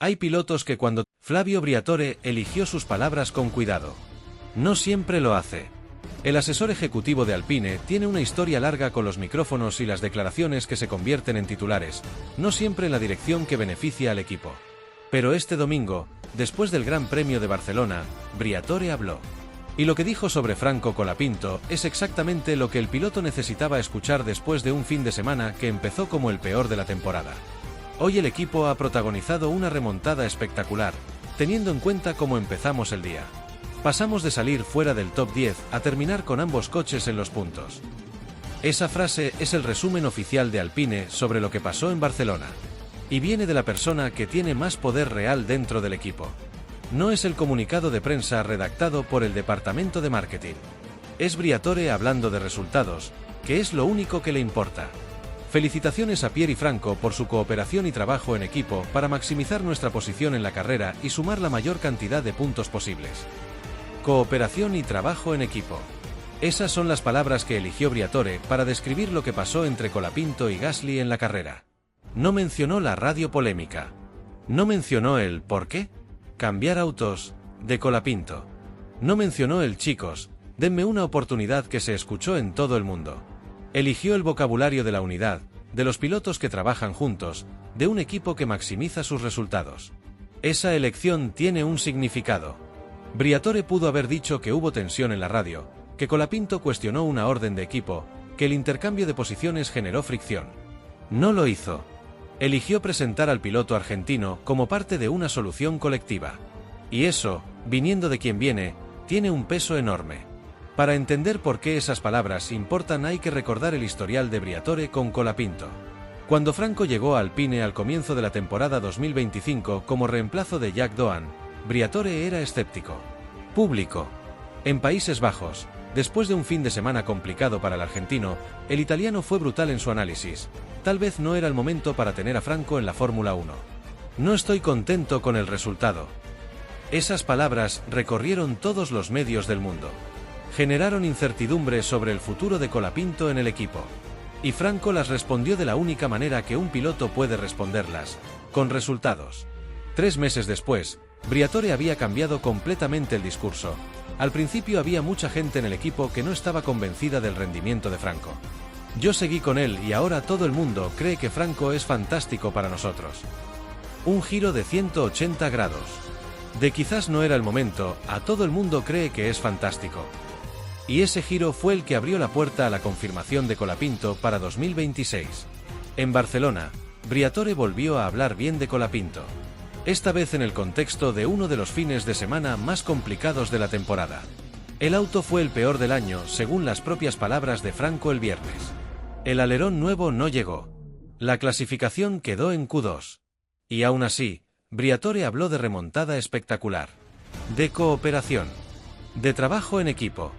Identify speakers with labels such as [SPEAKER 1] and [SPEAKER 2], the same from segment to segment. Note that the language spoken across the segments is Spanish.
[SPEAKER 1] Hay pilotos que cuando Flavio Briatore eligió sus palabras con cuidado. No siempre lo hace. El asesor ejecutivo de Alpine tiene una historia larga con los micrófonos y las declaraciones que se convierten en titulares, no siempre en la dirección que beneficia al equipo. Pero este domingo, después del Gran Premio de Barcelona, Briatore habló. Y lo que dijo sobre Franco Colapinto es exactamente lo que el piloto necesitaba escuchar después de un fin de semana que empezó como el peor de la temporada. Hoy el equipo ha protagonizado una remontada espectacular, teniendo en cuenta cómo empezamos el día. Pasamos de salir fuera del top 10 a terminar con ambos coches en los puntos. Esa frase es el resumen oficial de Alpine sobre lo que pasó en Barcelona. Y viene de la persona que tiene más poder real dentro del equipo. No es el comunicado de prensa redactado por el departamento de marketing. Es Briatore hablando de resultados, que es lo único que le importa. Felicitaciones a Pierre y Franco por su cooperación y trabajo en equipo para maximizar nuestra posición en la carrera y sumar la mayor cantidad de puntos posibles. Cooperación y trabajo en equipo. Esas son las palabras que eligió Briatore para describir lo que pasó entre Colapinto y Gasly en la carrera. No mencionó la radio polémica. No mencionó el ¿por qué? Cambiar autos de Colapinto. No mencionó el chicos, denme una oportunidad que se escuchó en todo el mundo. Eligió el vocabulario de la unidad, de los pilotos que trabajan juntos, de un equipo que maximiza sus resultados. Esa elección tiene un significado. Briatore pudo haber dicho que hubo tensión en la radio, que Colapinto cuestionó una orden de equipo, que el intercambio de posiciones generó fricción. No lo hizo. Eligió presentar al piloto argentino como parte de una solución colectiva. Y eso, viniendo de quien viene, tiene un peso enorme. Para entender por qué esas palabras importan hay que recordar el historial de Briatore con Colapinto. Cuando Franco llegó a Alpine al comienzo de la temporada 2025 como reemplazo de Jack Doohan, Briatore era escéptico. Público. En Países Bajos, después de un fin de semana complicado para el argentino, el italiano fue brutal en su análisis. Tal vez no era el momento para tener a Franco en la Fórmula 1. No estoy contento con el resultado. Esas palabras recorrieron todos los medios del mundo. Generaron incertidumbre sobre el futuro de Colapinto en el equipo. Y Franco las respondió de la única manera que un piloto puede responderlas, con resultados. 3 meses después, Briatore había cambiado completamente el discurso. Al principio había mucha gente en el equipo que no estaba convencida del rendimiento de Franco. Yo seguí con él y ahora todo el mundo cree que Franco es fantástico para nosotros. Un giro de 180 grados. De quizás no era el momento, a todo el mundo cree que es fantástico. Y ese giro fue el que abrió la puerta a la confirmación de Colapinto para 2026. En Barcelona, Briatore volvió a hablar bien de Colapinto. Esta vez en el contexto de uno de los fines de semana más complicados de la temporada. El auto fue el peor del año, según las propias palabras de Franco el viernes. El alerón nuevo no llegó. La clasificación quedó en Q2. Y aún así, Briatore habló de remontada espectacular. De cooperación. De trabajo en equipo.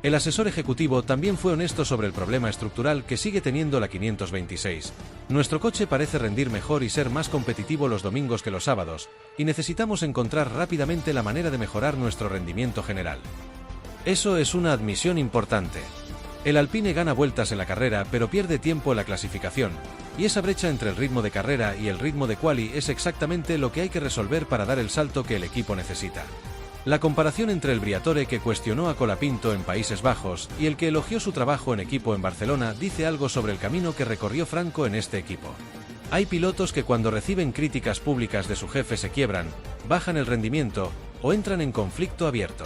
[SPEAKER 1] El asesor ejecutivo también fue honesto sobre el problema estructural que sigue teniendo la 526. Nuestro coche parece rendir mejor y ser más competitivo los domingos que los sábados, y necesitamos encontrar rápidamente la manera de mejorar nuestro rendimiento general. Eso es una admisión importante. El Alpine gana vueltas en la carrera pero pierde tiempo en la clasificación, y esa brecha entre el ritmo de carrera y el ritmo de quali es exactamente lo que hay que resolver para dar el salto que el equipo necesita. La comparación entre el Briatore que cuestionó a Colapinto en Países Bajos y el que elogió su trabajo en equipo en Barcelona dice algo sobre el camino que recorrió Franco en este equipo. Hay pilotos que cuando reciben críticas públicas de su jefe se quiebran, bajan el rendimiento o entran en conflicto abierto.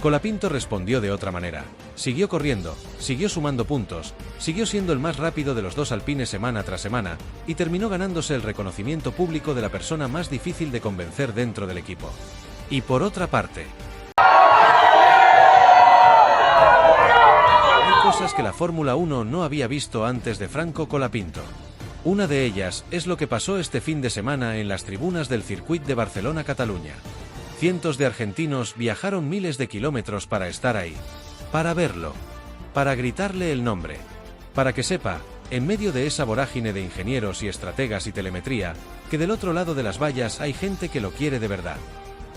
[SPEAKER 1] Colapinto respondió de otra manera. Siguió corriendo, siguió sumando puntos, siguió siendo el más rápido de los dos Alpines semana tras semana y terminó ganándose el reconocimiento público de la persona más difícil de convencer dentro del equipo. Y por otra parte, hay cosas que la Fórmula 1 no había visto antes de Franco Colapinto. Una de ellas es lo que pasó este fin de semana en las tribunas del Circuit de Barcelona-Cataluña. Cientos de argentinos viajaron miles de kilómetros para estar ahí, para verlo, para gritarle el nombre, para que sepa, en medio de esa vorágine de ingenieros y estrategas y telemetría, que del otro lado de las vallas hay gente que lo quiere de verdad.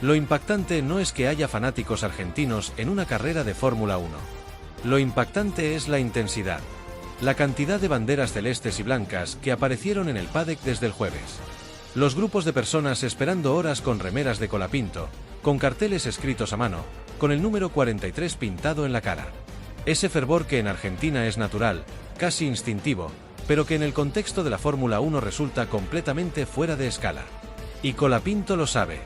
[SPEAKER 1] Lo impactante no es que haya fanáticos argentinos en una carrera de Fórmula 1. Lo impactante es la intensidad. La cantidad de banderas celestes y blancas que aparecieron en el paddock desde el jueves. Los grupos de personas esperando horas con remeras de Colapinto, con carteles escritos a mano, con el número 43 pintado en la cara. Ese fervor que en Argentina es natural, casi instintivo, pero que en el contexto de la Fórmula 1 resulta completamente fuera de escala. Y Colapinto lo sabe.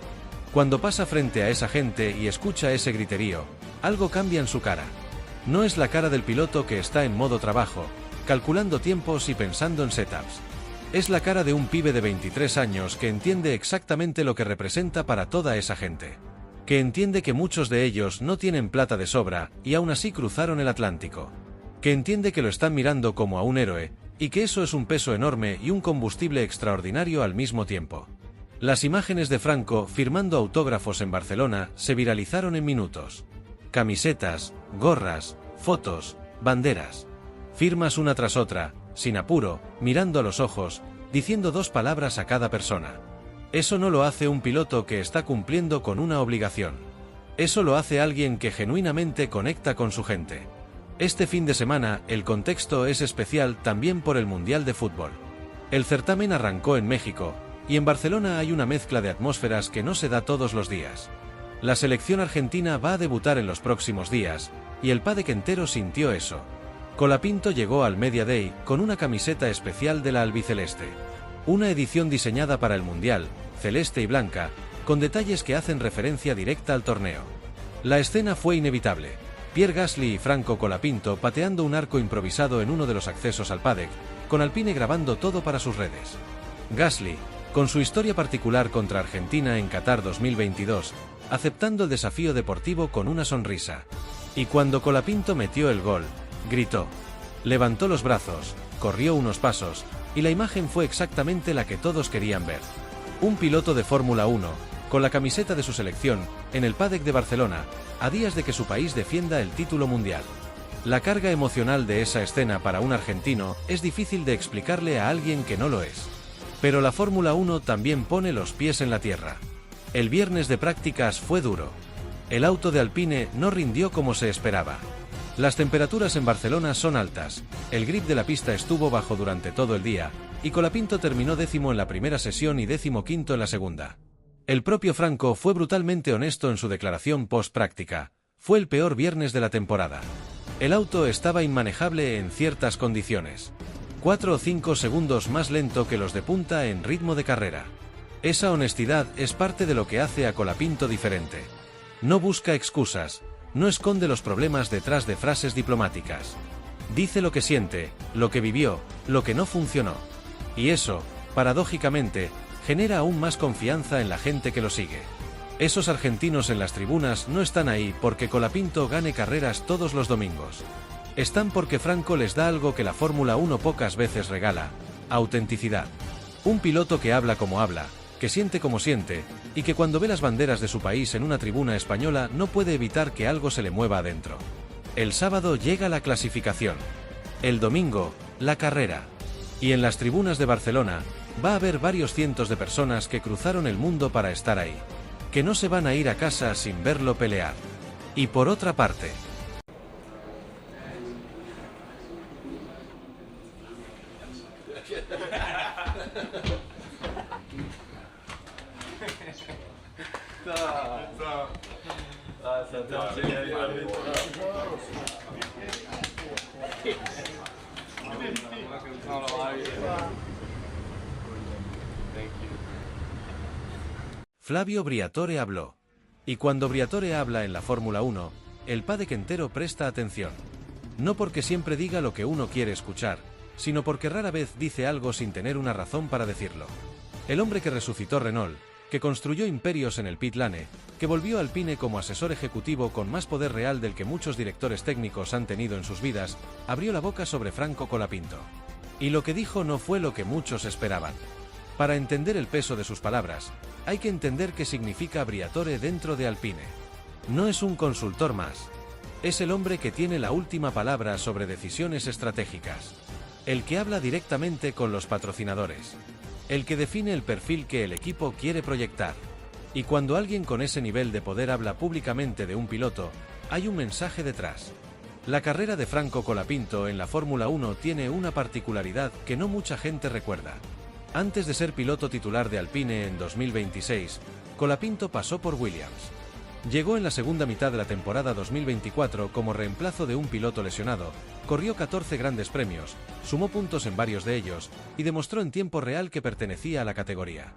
[SPEAKER 1] Cuando pasa frente a esa gente y escucha ese griterío, algo cambia en su cara. No es la cara del piloto que está en modo trabajo, calculando tiempos y pensando en setups. Es la cara de un pibe de 23 años que entiende exactamente lo que representa para toda esa gente. Que entiende que muchos de ellos no tienen plata de sobra y aún así cruzaron el Atlántico. Que entiende que lo están mirando como a un héroe, y que eso es un peso enorme y un combustible extraordinario al mismo tiempo. Las imágenes de Franco firmando autógrafos en Barcelona se viralizaron en minutos. Camisetas, gorras, fotos, banderas. Firmas una tras otra, sin apuro, mirando a los ojos, diciendo 2 palabras a cada persona. Eso no lo hace un piloto que está cumpliendo con una obligación. Eso lo hace alguien que genuinamente conecta con su gente. Este fin de semana, el contexto es especial también por el Mundial de Fútbol. El certamen arrancó en México, y en Barcelona hay una mezcla de atmósferas que no se da todos los días. La selección argentina va a debutar en los próximos días, y el paddock entero sintió eso. Colapinto llegó al Media Day con una camiseta especial de la albiceleste. Una edición diseñada para el Mundial, celeste y blanca, con detalles que hacen referencia directa al torneo. La escena fue inevitable. Pierre Gasly y Franco Colapinto pateando un arco improvisado en uno de los accesos al paddock, con Alpine grabando todo para sus redes. Gasly, con su historia particular contra Argentina en Qatar 2022, aceptando el desafío deportivo con una sonrisa. Y cuando Colapinto metió el gol, gritó. Levantó los brazos, corrió unos pasos, y la imagen fue exactamente la que todos querían ver. Un piloto de Fórmula 1, con la camiseta de su selección, en el paddock de Barcelona, a días de que su país defienda el título mundial. La carga emocional de esa escena para un argentino es difícil de explicarle a alguien que no lo es. Pero la Fórmula 1 también pone los pies en la tierra. El viernes de prácticas fue duro. El auto de Alpine no rindió como se esperaba. Las temperaturas en Barcelona son altas, el grip de la pista estuvo bajo durante todo el día, y Colapinto terminó 10º en la primera sesión y 15º en la segunda. El propio Franco fue brutalmente honesto en su declaración post-práctica. Fue el peor viernes de la temporada. El auto estaba inmanejable en ciertas condiciones. 4 o 5 segundos más lento que los de punta en ritmo de carrera. Esa honestidad es parte de lo que hace a Colapinto diferente. No busca excusas. No esconde los problemas detrás de frases diplomáticas. Dice lo que siente, lo que vivió, lo que no funcionó. Y eso, paradójicamente, genera aún más confianza en la gente que lo sigue. Esos argentinos en las tribunas no están ahí porque Colapinto gane carreras todos los domingos. Están porque Franco les da algo que la Fórmula 1 pocas veces regala: autenticidad. Un piloto que habla como habla, que siente como siente, y que cuando ve las banderas de su país en una tribuna española no puede evitar que algo se le mueva adentro. El sábado llega la clasificación. El domingo, la carrera. Y en las tribunas de Barcelona, va a haber varios cientos de personas que cruzaron el mundo para estar ahí. Que no se van a ir a casa sin verlo pelear. Y por otra parte, Flavio Briatore habló. Y cuando Briatore habla en la Fórmula 1, el paddock entero presta atención. No porque siempre diga lo que uno quiere escuchar, sino porque rara vez dice algo sin tener una razón para decirlo. El hombre que resucitó Renault, que construyó imperios en el pit lane, que volvió a Alpine como asesor ejecutivo con más poder real del que muchos directores técnicos han tenido en sus vidas, abrió la boca sobre Franco Colapinto. Y lo que dijo no fue lo que muchos esperaban. Para entender el peso de sus palabras, hay que entender qué significa Briatore dentro de Alpine. No es un consultor más. Es el hombre que tiene la última palabra sobre decisiones estratégicas. El que habla directamente con los patrocinadores. El que define el perfil que el equipo quiere proyectar. Y cuando alguien con ese nivel de poder habla públicamente de un piloto, hay un mensaje detrás. La carrera de Franco Colapinto en la Fórmula 1 tiene una particularidad que no mucha gente recuerda. Antes de ser piloto titular de Alpine en 2026, Colapinto pasó por Williams. Llegó en la segunda mitad de la temporada 2024 como reemplazo de un piloto lesionado, corrió 14 grandes premios, sumó puntos en varios de ellos, y demostró en tiempo real que pertenecía a la categoría.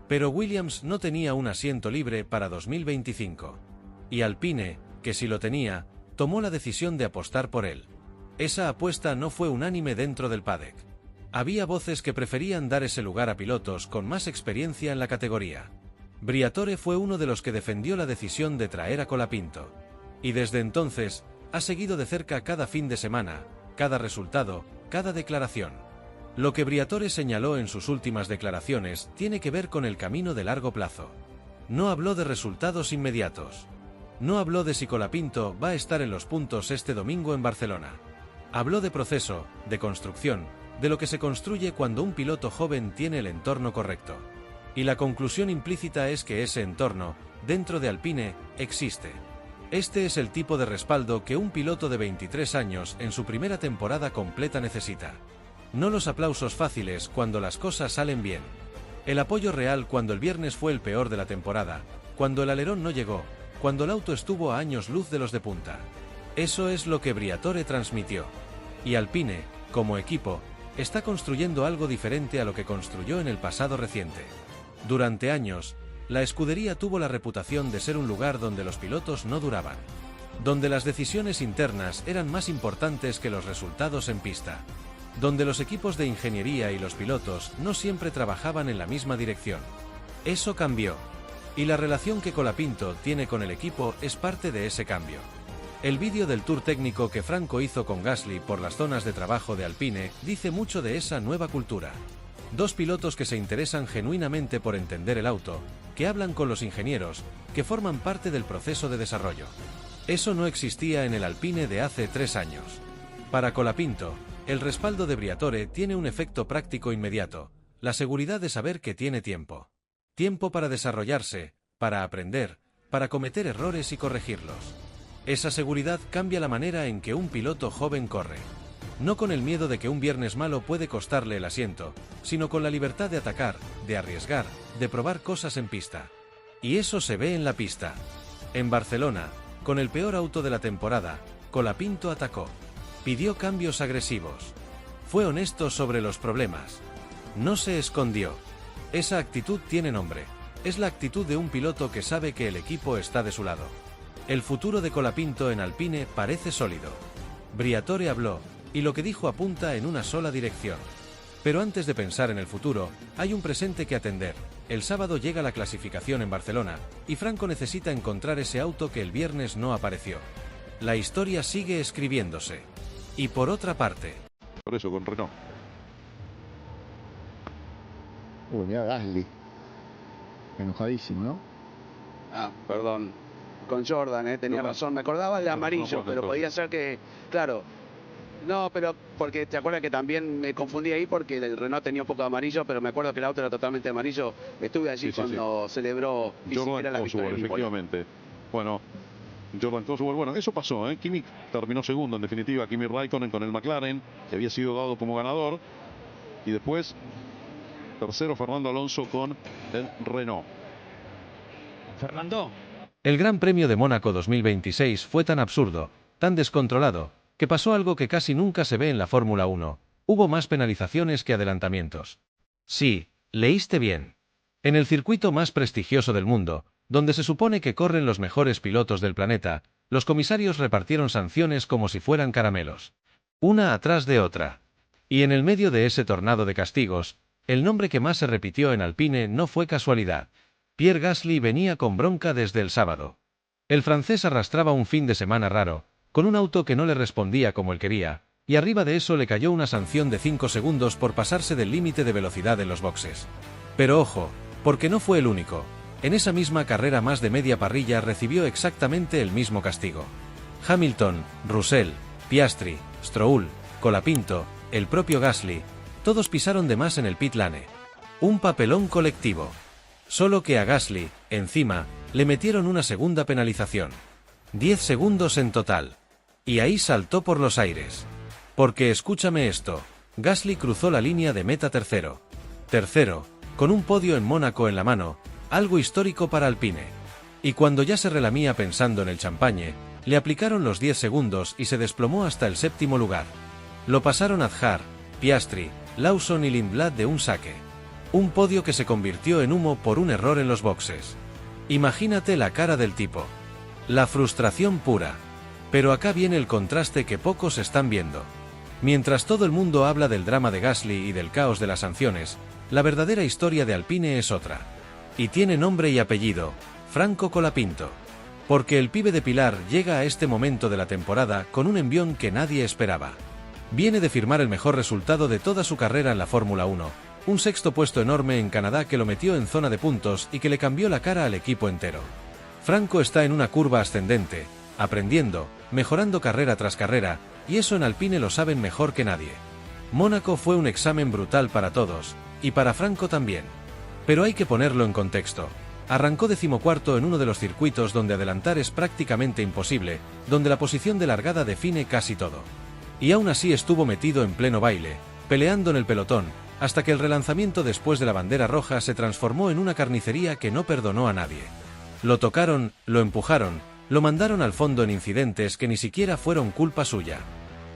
[SPEAKER 1] Pero Williams no tenía un asiento libre para 2025. Y Alpine, que sí lo tenía, tomó la decisión de apostar por él. Esa apuesta no fue unánime dentro del paddock. Había voces que preferían dar ese lugar a pilotos con más experiencia en la categoría. Briatore fue uno de los que defendió la decisión de traer a Colapinto. Y desde entonces, ha seguido de cerca cada fin de semana, cada resultado, cada declaración. Lo que Briatore señaló en sus últimas declaraciones tiene que ver con el camino de largo plazo. No habló de resultados inmediatos. No habló de si Colapinto va a estar en los puntos este domingo en Barcelona. Habló de proceso, de construcción, de lo que se construye cuando un piloto joven tiene el entorno correcto. Y la conclusión implícita es que ese entorno, dentro de Alpine, existe. Este es el tipo de respaldo que un piloto de 23 años en su primera temporada completa necesita. No los aplausos fáciles cuando las cosas salen bien. El apoyo real cuando el viernes fue el peor de la temporada, cuando el alerón no llegó, cuando el auto estuvo a años luz de los de punta. Eso es lo que Briatore transmitió. Y Alpine, como equipo, está construyendo algo diferente a lo que construyó en el pasado reciente. Durante años, la escudería tuvo la reputación de ser un lugar donde los pilotos no duraban, donde las decisiones internas eran más importantes que los resultados en pista, donde los equipos de ingeniería y los pilotos no siempre trabajaban en la misma dirección. Eso cambió, y la relación que Colapinto tiene con el equipo es parte de ese cambio. El vídeo del tour técnico que Franco hizo con Gasly por las zonas de trabajo de Alpine dice mucho de esa nueva cultura. Dos pilotos que se interesan genuinamente por entender el auto, que hablan con los ingenieros, que forman parte del proceso de desarrollo. Eso no existía en el Alpine de hace 3 años. Para Colapinto, el respaldo de Briatore tiene un efecto práctico inmediato, la seguridad de saber que tiene tiempo. Tiempo para desarrollarse, para aprender, para cometer errores y corregirlos. Esa seguridad cambia la manera en que un piloto joven corre. No con el miedo de que un viernes malo puede costarle el asiento, sino con la libertad de atacar, de arriesgar, de probar cosas en pista. Y eso se ve en la pista. En Barcelona, con el peor auto de la temporada, Colapinto atacó. Pidió cambios agresivos. Fue honesto sobre los problemas. No se escondió. Esa actitud tiene nombre. Es la actitud de un piloto que sabe que el equipo está de su lado. El futuro de Colapinto en Alpine parece sólido. Briatore habló, y lo que dijo apunta en una sola dirección. Pero antes de pensar en el futuro, hay un presente que atender. El sábado llega la clasificación en Barcelona, y Franco necesita encontrar ese auto que el viernes no apareció. La historia sigue escribiéndose. Y por otra parte...
[SPEAKER 2] Por eso, con Renault.
[SPEAKER 3] Uy, mira Gasly. Enojadísimo, ¿no?
[SPEAKER 4] Ah, perdón. Con Jordan, tenía razón. Me acordaba de amarillo, pero podía ser que... Claro. No, pero porque te acuerdas que también me confundí ahí porque el Renault tenía un poco de amarillo, pero me acuerdo que el auto era totalmente amarillo. Estuve allí cuando celebró
[SPEAKER 2] Jordan
[SPEAKER 4] la
[SPEAKER 2] Cosworth,
[SPEAKER 4] victoria.
[SPEAKER 2] efectivamente. Bueno, Jordan Cosworth, bueno, eso pasó, Kimi terminó segundo, en definitiva, Kimi Raikkonen con el McLaren, que había sido dado como ganador. Y después, tercero, Fernando Alonso con el Renault.
[SPEAKER 4] Fernando.
[SPEAKER 1] El Gran Premio de Mónaco 2026 fue tan absurdo, tan descontrolado, que pasó algo que casi nunca se ve en la Fórmula 1. Hubo más penalizaciones que adelantamientos. Sí, leíste bien. En el circuito más prestigioso del mundo, donde se supone que corren los mejores pilotos del planeta, los comisarios repartieron sanciones como si fueran caramelos. Una atrás de otra. Y en el medio de ese tornado de castigos, el nombre que más se repitió en Alpine no fue casualidad. Pierre Gasly venía con bronca desde el sábado. El francés arrastraba un fin de semana raro, con un auto que no le respondía como él quería, y arriba de eso le cayó una sanción de 5 segundos por pasarse del límite de velocidad en los boxes. Pero ojo, porque no fue el único. En esa misma carrera más de media parrilla recibió exactamente el mismo castigo. Hamilton, Russell, Piastri, Stroll, Colapinto, el propio Gasly, todos pisaron de más en el pit lane. Un papelón colectivo. Solo que a Gasly, encima, le metieron una segunda penalización. 10 segundos en total. Y ahí saltó por los aires. Porque escúchame esto, Gasly cruzó la línea de meta tercero. Tercero, con un podio en Mónaco en la mano, algo histórico para Alpine. Y cuando ya se relamía pensando en el champagne, le aplicaron los 10 segundos y se desplomó hasta el 7º lugar. Lo pasaron Adjar, Piastri, Lawson y Lindblad de un saque. Un podio que se convirtió en humo por un error en los boxes. Imagínate la cara del tipo. La frustración pura. Pero acá viene el contraste que pocos están viendo. Mientras todo el mundo habla del drama de Gasly y del caos de las sanciones, la verdadera historia de Alpine es otra. Y tiene nombre y apellido, Franco Colapinto. Porque el pibe de Pilar llega a este momento de la temporada con un envión que nadie esperaba. Viene de firmar el mejor resultado de toda su carrera en la Fórmula 1, un 6º puesto enorme en Canadá que lo metió en zona de puntos y que le cambió la cara al equipo entero. Franco está en una curva ascendente, aprendiendo, mejorando carrera tras carrera, y eso en Alpine lo saben mejor que nadie. Mónaco fue un examen brutal para todos, y para Franco también. Pero hay que ponerlo en contexto. Arrancó 14º en uno de los circuitos donde adelantar es prácticamente imposible, donde la posición de largada define casi todo. Y aún así estuvo metido en pleno baile, peleando en el pelotón, hasta que el relanzamiento después de la bandera roja se transformó en una carnicería que no perdonó a nadie. Lo tocaron, lo empujaron, lo mandaron al fondo en incidentes que ni siquiera fueron culpa suya.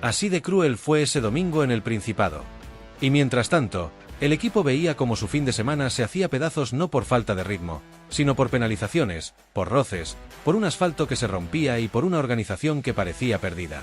[SPEAKER 1] Así de cruel fue ese domingo en el Principado. Y mientras tanto, el equipo veía como su fin de semana se hacía pedazos no por falta de ritmo, sino por penalizaciones, por roces, por un asfalto que se rompía y por una organización que parecía perdida.